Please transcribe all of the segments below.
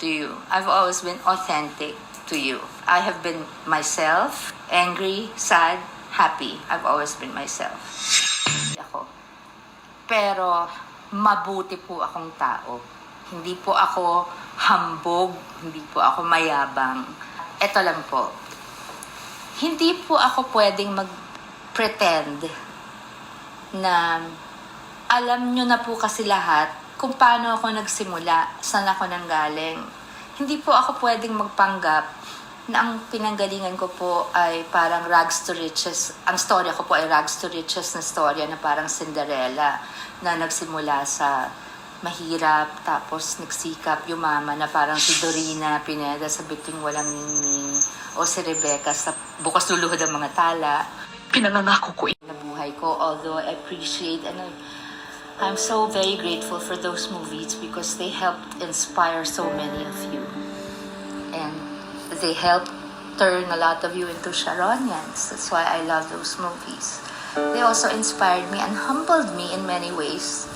to you. I've always been authentic to you. I have been myself, angry, sad, happy. I've always been myself. Ako. Pero mabuti po akong tao. Hindi po ako hambog, hindi po ako mayabang. Ito lang po. Hindi po ako pwedeng mag-pretend na alam nyo na po kasi lahat kung paano ako nagsimula, saan ako nanggaling. Hindi po ako pwedeng magpanggap na ang pinanggalingan ko po ay parang rags to riches. Ang storya ko po ay rags to riches na storya na parang Cinderella na nagsimula sa mahirap, tapos nagsikap, yumaman na parang si Dorina Pineda sa Biting Walang Ningning o si Rebecca sa Bukas Luluhod ang Mga Tala. Pinangangako ko Na buhay ko, although I appreciate and I'm so very grateful for those movies because they helped inspire so many of you. And they helped turn a lot of you into Sharonians. That's why I love those movies. They also inspired me and humbled me in many ways.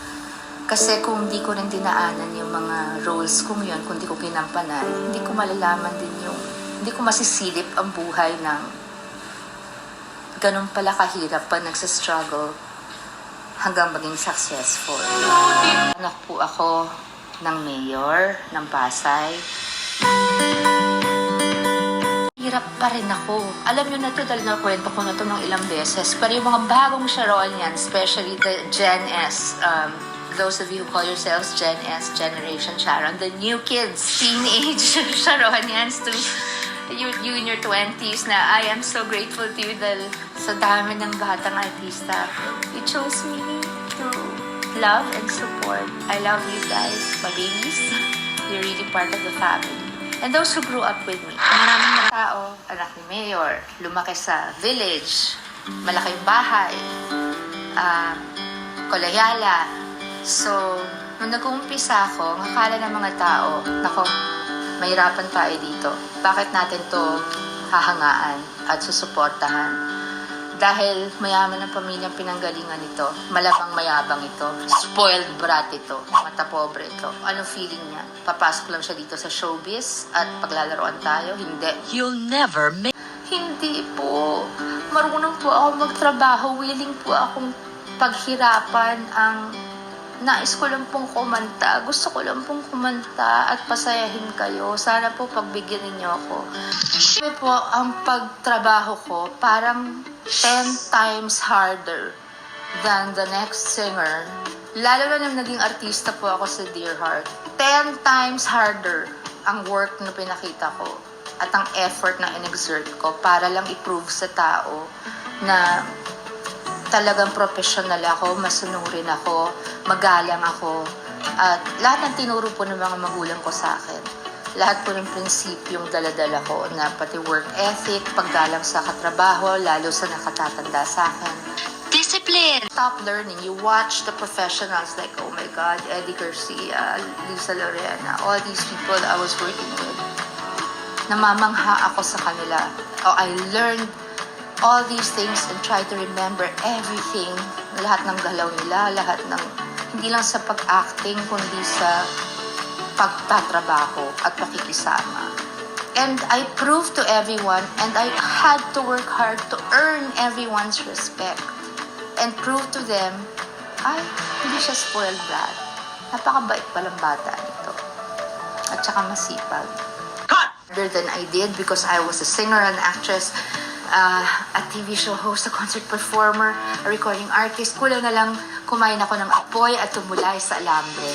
Kasi kung di ko rin dinaanan yung mga roles kong yun, kung di ko kinampanan, hindi ko malalaman din hindi ko masisilip ang buhay ng ganun pala kahirap pa nagsastruggle hanggang maging successful. Anak po ako ng mayor ng Pasay. Hirap pa rin ako. Alam nyo na ito dahil nakwento ko na ito ng ilang beses. Pero yung mga bagong Sharonian, especially the Gen S, those of you who call yourselves Gen S, Generation Sharon, the new kids, teenage Sharonians to you in your 20s na I am so grateful to you dahil sa dami ng batang artista. You chose me to love and support. I love you guys, my babies. You're really part of the family. And those who grew up with me. Maraming tao, anak ni Mayor, lumaki sa village, malaking bahay, kolayala. So, nung nag-uumpisa ako, ang akala ng mga tao, nako, mahirapan tayo dito. Bakit natin to hahangaan at susuportahan? Dahil mayaman ang pamilyang pinanggalingan ito, malamang mayabang ito, spoiled brat ito, mata pobre ito. Anong feeling niya? Papasok lang siya dito sa showbiz at paglalaroan tayo? Hindi. You'll never make... Hindi po. Marunong po ako magtrabaho. Willing po akong paghirapan ang nais ko lang pong kumanta. Gusto ko lang pong kumanta at pasayahin kayo. Sana po pagbigyan ninyo ako. Sabi po, ang pagtrabaho ko parang 10 times harder than the next singer. Lalo na nung naging artista po ako sa Dear Heart. 10 times harder ang work na pinakita ko at ang effort na in-exert ko para lang i-prove sa tao na talagang professional ako, masunurin ako, magalang ako, at lahat ng tinuro po ng mga magulang ko sa akin. Lahat po ng prinsipyong daladala ko na pati work ethic, paggalang sa katrabaho, lalo sa nakatatanda sa akin. Discipline! Stop learning. You watch the professionals like, oh my God, Eddie Garcia, Lisa Lorena, all these people I was working with. Namamangha ako sa kanila. Oh, I learned all these things and try to remember everything, lahat ng galaw nila, lahat ng, hindi lang sa pag-acting, kundi sa pagtatrabaho at pakikisama. And I proved to everyone, and I had to work hard to earn everyone's respect and prove to them, ay, hindi siya spoiled brat. Napakabait palang bata nito. At saka masipag. Harder than I did because I was a singer and actress, a TV show host, a concert performer, a recording artist. Kulang na lang kumain ako ng apoy at tumulay sa alambre.